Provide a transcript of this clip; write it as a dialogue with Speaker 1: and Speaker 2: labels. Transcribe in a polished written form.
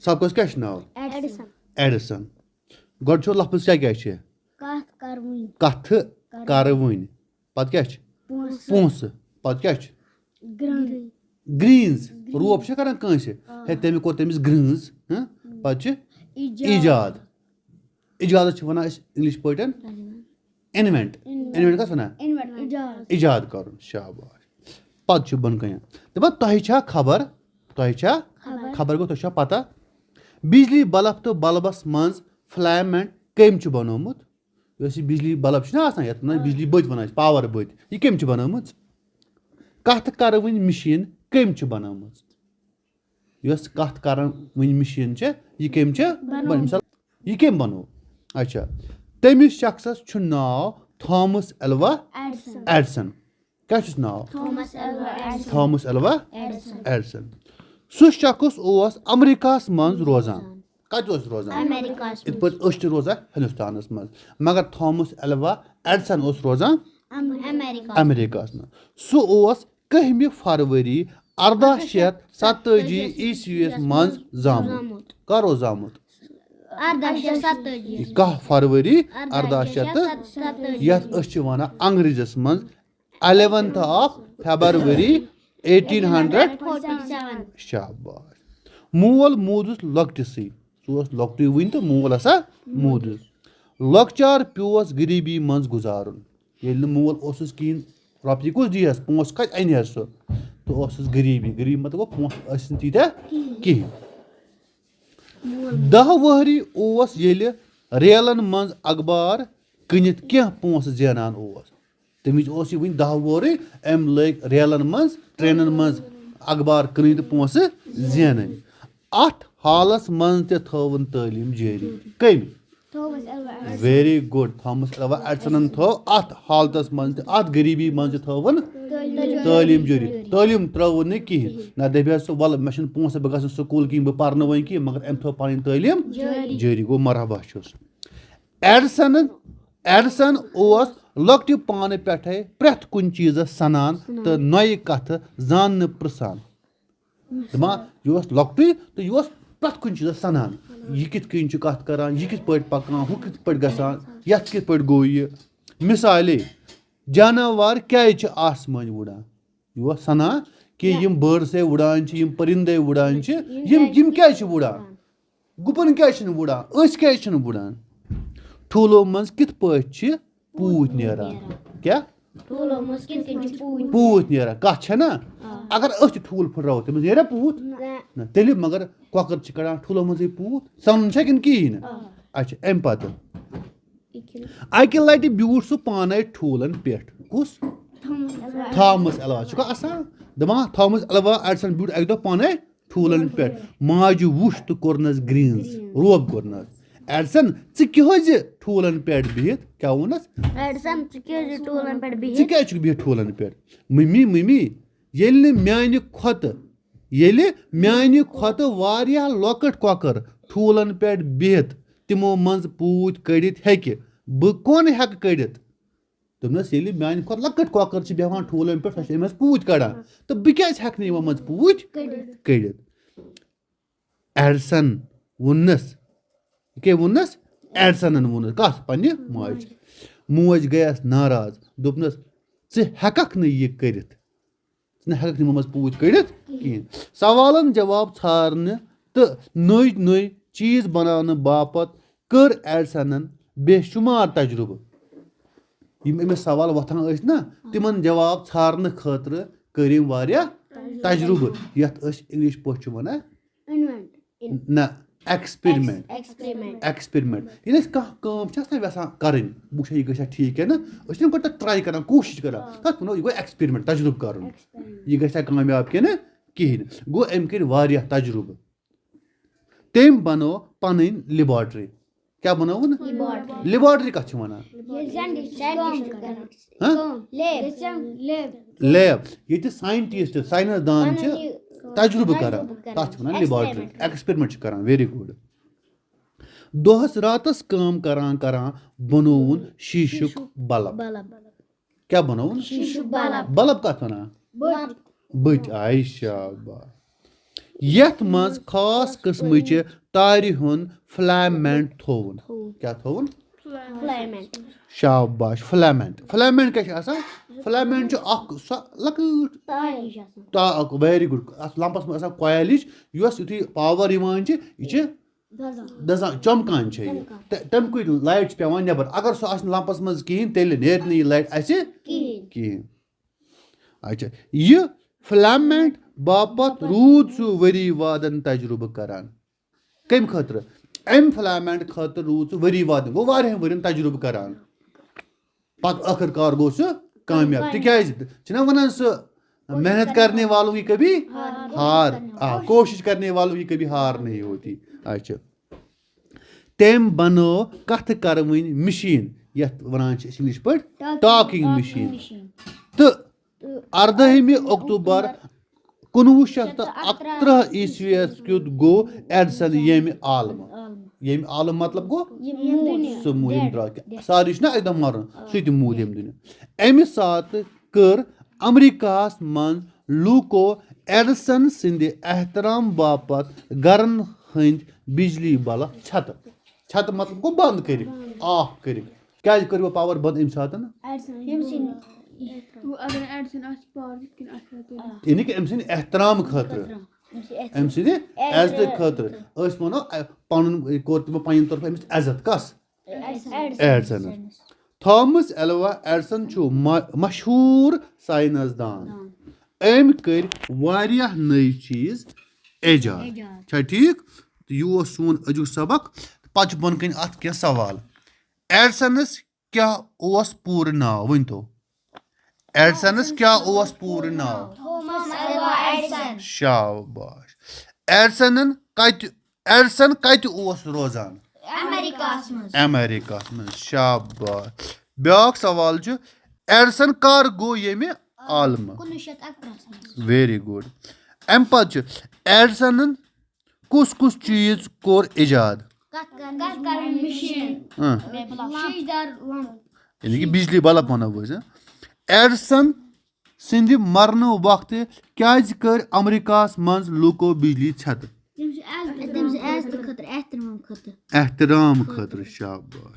Speaker 1: سبقس کیٛاہ چھُ ناو؟ ایڈیسن. گۄڈٕ چھُ لفظ کیٛاہ چھِ؟ کتھٕ کرٕوٕنۍ. پتہٕ کیٛاہ چھِ؟ پونٛسہٕ. پتہٕ کیٛاہ چھِ؟ گرٛیٖنز. روب چھا کران کٲنٛسہِ ہے تٔمۍ کوٚر تٔمِس گرٛٲنٛز. پتہٕ چھِ ایجاد. ایجادس چھِ وَنان أسۍ اِنگلش پٲٹھۍ اِنوینٹ. اِنوینٹ کَتھ وَنان؟ ایجاد کَرُن. شاباش. پتہٕ چھُ بۄن کَنہِ دَپان تۄہہِ چھا خبر؟ تۄہہِ چھا خبر گوٚو تۄہہِ چھا پتہ بجلی بلب تہٕ بلبس منٛز فلیمنٹ کٔمۍ چھُ بنومُت؟ یۄس یہِ بجلی بلب چھُنہ آسان یتھ وَنان بجلی بٔتۍ وَنان چھِ پاور بٔتۍ یہِ کٔمۍ چھِ بنٲومٕژ؟ کتھ کرٕوٕنۍ مِشیٖن کٔمۍ چھِ بنٲومٕژ؟ یۄس کتھ کرٕوٕنۍ مِشیٖن چھِ یہِ کٔمۍ چھِ مِثال یہِ کٔمۍ بنوو؟ اچھا تٔمِس شخصس چھُ ناو تھامس ایلوا ایڈسن. کیٛاہ چھُس ناو؟ Thomas Alva AdSense. سُہ شخص اوس امریکاہس منٛز روزان. کتہِ اوس روزان؟ یِتھ پٲٹھۍ أسۍ چھِ روزان ہندوستانس منٛز مگر تھامس ایلوا ایڈسن اوس روزان امریکاہس منٛز. سُہ اوس 1 فروری 1887 عیسویس منٛز زامُت. کر اوس زامُت؟ 1 فروری 1887 یتھ أسۍ چھِ وَنان انگریٖزس منٛز 11 فیبرؤری 1847. شاباش. مول موٗدُس لۄکٹِسٕے. سُہ اوس لۄکٹُے وُنہِ تہٕ مول ہسا موٗدُس. لۄکچار پیوس غریٖبی منٛز گُزارُن. ییٚلہِ نہٕ مول اوسُس کِہینۍ رۄپیہِ کُس دِیَس پونٛسہٕ کتہِ اَنہِ ہا سُہ تہٕ اوسُس غریٖبی. غریٖب مطلب گوٚو پونٛسہٕ ٲسۍ نہٕ تیٖتیٛاہ کِہینۍ. 10 وٕہری اوس ییٚلہِ ریلن منٛز اخبار کٕنِتھ کینٛہہ پونٛسہٕ زینان اوس. تَمہِ وِزِ اوس یہِ وُنہِ 10 وُہرٕے أمۍ لٲگۍ ریلن منٛز ٹرینن منٛز اخبار کٕنٕنۍ تہٕ پونٛسہٕ زینٕنۍ. اَتھ حالس منٛز تہِ تھٲوٕن تعلیٖم جٲری. کٔمۍ؟ ویری گُڈ. تھامس ایلوا ایڈسنن تھٲو اَتھ حالتس منٛز تہِ اَتھ غریٖبی منٛز تہِ تھٲوٕن تعلیٖم جٲری. تعلیٖم ترٲوٕن نہٕ کِہینۍ. نہ دَپہِ ہا سُہ وَلہٕ مےٚ چھُنہٕ پونٛسہٕ بہٕ گژھٕ نہٕ سکوٗل کِہینۍ بہٕ پرنہٕ وۄنۍ کینٛہہ مگر أمۍ تھٲو پنٕنۍ تعلیٖم جٲری. گوٚو مرحبا چھُس. ایڈسن اوس لۄکٹہِ پانہٕ پٮ۪ٹھے پرٛٮ۪تھ کُنہِ چیٖزس سنان تہٕ نوٚیہِ کتھٕ زاننہٕ پرٛژھان. دَپان یہِ اوس لۄکٹُے تہٕ یہِ اوس پرٛٮ۪تھ کُنہِ چیٖزس سنان. یہِ کِتھ کٔنۍ چھُ کتھ کران یہِ کِتھ پٲٹھۍ پکان ہُہ کِتھ پٲٹھۍ گژھان یتھ کِتھ پٲٹھۍ گوٚو یہِ. مِثالے جاناوار کیٛازِ چھِ آسمانہِ وُڑان؟ یہِ اوس سنان کہِ یِم بٲڈسے وُڑان چھِ یِم پٔرِندے وُڑان چھِ یِم کیٛازِ چھِ وُڑان؟ گُپن کیٛازِ چھِنہٕ وُڑان؟ أسۍ کیٛازِ چھِنہٕ وُڑان؟ ٹھوٗلو منٛز کِتھ پٲٹھۍ چھِ پوٗتۍ نیران؟ کیٛاہ؟ پوٗتۍ نیران. کتھ چھےٚ نہ اگر أسۍ تہِ ٹھوٗل پھٕٹراوو تٔمِس نیرا پوٗت؟ نہ تیٚلہِ مگر کۄکر چھِ کڑان ٹھوٗلو منٛزٕے پوٗت سنُن چھا کِنہٕ کِہینۍ نہٕ؟ اچھا اَمہِ پتہٕ اکہِ لٹہِ بیوٗٹھ سُہ پانے ٹھوٗلن پٮ۪ٹھ. کُس؟ Thomas Alva. چھُکھا آسان دپان تھامس ایلوا ایڈسن بیوٗٹھ اکہِ دۄہ پانے ٹھوٗلن پٮ۪ٹھ. ماجہِ وُچھ تہٕ کوٚرنس گرٛیٖنز. روب کوٚرنس. ایڈسن ژٕ کیٛازِ ٹھوٗلن پٮ۪ٹھ بِہِتھ؟ کیٛاہ ووٚنس؟ ژٕ کیٛازِ چھُکھ بِہِتھ ٹھوٗلن پٮ۪ٹھ؟ مٔمی ییٚلہِ نہٕ میانہِ کھۄتہٕ واریاہ لۄکٕٹ کۄکر ٹھوٗلن پٮ۪ٹھ بِہِتھ تِمو منٛز پوٗتۍ کٔڑِتھ ہیٚکہِ بہٕ کونہٕ ہٮ۪کہٕ کٔڑِتھ؟ دوٚپنس ییٚلہِ میانہِ کھۄتہٕ لۄکٕٹ کۄکر چھِ بیٚہوان ٹھوٗلن پٮ۪ٹھ سۄ چھِ أمِس پوٗتۍ کڑان تہٕ بہٕ کیٛازِ ہٮ۪کہٕ نہٕ یِمو منٛز پوٗتۍ کٔڑِتھ؟ ایڈسن ووٚننس. کیٛاہ ووٚننس؟ ایڈسنن ووٚننس. کتھ؟ پننہِ ماجہِ. موج گٔیس ناراض. دوٚپنس ژٕ ہٮ۪ککھ نہٕ یہِ کٔرِتھ. ژٕ نہٕ ہٮ۪ککھ نہٕ یِمو منٛز پوٗتۍ کٔڑِتھ کِہینۍ. سوالن جواب ژھارنہٕ تہٕ نٔے چیٖز بناونہٕ باپتھ کٔر ایڈسنن بے شُمار تجرُبہٕ. یِم أمِس سوال وۄتھان ٲسۍ نہ تِمن جواب ژھارنہٕ خٲطرٕ کٔرۍ أمۍ واریاہ تجرُبہٕ یتھ أسۍ انگلش پٲٹھۍ چھِ وَنان نہ ایکسپیرمنٹ. ییٚلہِ أسۍ کانٛہہ کٲم چھِ آسان یژھان کَرٕنۍ بہٕ وٕچھا یہِ گژھِ ٹھیٖک کِنہٕ أسۍ چھِ گۄڈٕ تَتھ ٹراے کران کوٗشِش کران تَتھ وَنو یہِ گوٚو ایکسپیرمنٹ تجرُبہٕ کَرُن یہِ گژھِ ہا کامیاب کِنہٕ کِہینۍ. گوٚو أمۍ کٔرۍ واریاہ تجرُبہٕ. تٔمۍ بنٲو پنٕنۍ لیبارٹری. کیٛاہ بنٲوٕن؟ لیبارٹری کتھ چھِ وَنان؟ لیب. ییٚتہِ ساینٹِسٹ ساینس دان چھِ تجرُبہٕ کران تتھ چھِ وَنان لیبارٹری. ایکسپیرمنٹ چھِ کران. ویری گُڈ. دۄہس راتس کٲم کران بنووُن شیٖشُک بلب. کیٛاہ بنووُن؟ بلب کتھ وَنان؟ بٔتۍ. آے شاباش. یتھ منٛز خاص قٕسمٕچہِ تارِ ہُنٛد فلیمنٹ تھووُن. کیٛاہ تھووُن؟ شاباش. فلیمنٹ کیٛاہ چھُ آسان؟ فلیمنٹ چھُ اکھ سۄ لۄکٕٹ ویری گُڈ اتھ لمپس منٛز آسان کویل ہِش یۄس یُتھُے پاور یِوان چھِ یہِ چھِ دزان چمکان چھےٚ یہِ تہٕ تَمکُے لایٹ چھِ پیٚوان نٮ۪بر. اگر سۄ آسہِ نہٕ لمپس منٛز کِہینۍ تیٚلہِ نیرِ نہٕ یہِ لایٹ اَسہِ کِہینۍ. اچھا یہِ فلیمنٹ باپتھ روٗد سُہ ؤری وادن تجرُبہٕ کران. کمہِ خٲطرٕ؟ امہِ فلیمنٹ خٲطرٕ روٗد سُہ ؤری وادن گوٚو واریاہن ؤرین تجرُبہٕ کران. پتہٕ ٲخٕر کار گوٚو سُہ کامیاب. تِکیٛازِ چھِنہ ونان سُہ محنت کرنے والوں کی کبھی ہار کوشش کرنے والوں کی کبھی ہار نہیں ہوتی. اچھا تٔمۍ بنٲو کتھٕ کروٕنۍ مِشیٖن یتھ ونان چھِ أسۍ انگلش پٲٹھۍ ٹاکنگ مِشیٖن. تہٕ 18 اکتوبر 1911 عیسویس کیُتھ گوٚو ایڈسن ییٚمہِ عالمہٕ مطلب گوٚو سُہ موٗد ییٚمہِ درٛاو ساری چھُنہ اَکہِ دۄہ مرُن سُہ تہِ موٗد ییٚمہِ دُنیا. اَمہِ ساتہٕ کٔر امریکاہس منٛز لوٗکو ایڈسن سٕنٛدِ احترام باپتھ گرن ہٕنٛدۍ بجلی بلب چھتہٕ مطلب گوٚو بنٛد کٔرِکھ آف کٔرِکھ. کیٛازِ کٔرِو پاور بنٛد اَمہِ ساتہٕ؟ یعنی کہِ أمۍ سٕنٛدِ احترام خٲطرٕ أمۍ سٕنٛدِ عزتہٕ خٲطرٕ أسۍ وَنو پنُن کوٚر تِمو پنٕنہِ طرفہٕ أمِس عزت. کس؟ ایڈسنس. تھامس ایلوا ایڈسن چھُ مشہوٗر ساینس دان. أمۍ کٔرۍ واریاہ نٔے چیٖز ایجاد. چھا ٹھیٖک؟ تہٕ یہِ اوس سون أزیُک سبق. پتہٕ چھُ بۄن کَنۍ اتھ کینٛہہ سوال. ایڈسنس کیٛاہ اوس پوٗرٕ ناو؟ ؤنۍتو ایڈسنس کیٛاہ اوس پوٗرٕ ناو؟ شاباش. ایڈسن کتہِ اوس روزان؟ امیریکاہس منٛز. شاباش. بیٛاکھ سوال چھُ ایڈسن کر گوٚو ییٚمہِ عالمہٕ؟ 1911. ویری گُڈ. امہِ پتہٕ چھُ ایڈسنن کُس کُس چیٖز کوٚر ایجاد؟ یعنی کہِ بجلی بلب ونو أسۍ. ایڈسن سٕنٛدِ مرنہٕ وقتہٕ کیٛازِ کٔرۍ امریکاہس منٛز لوٗکو بجلی ژھٮ۪تہٕ؟ احترام خٲطرٕ. شاباش.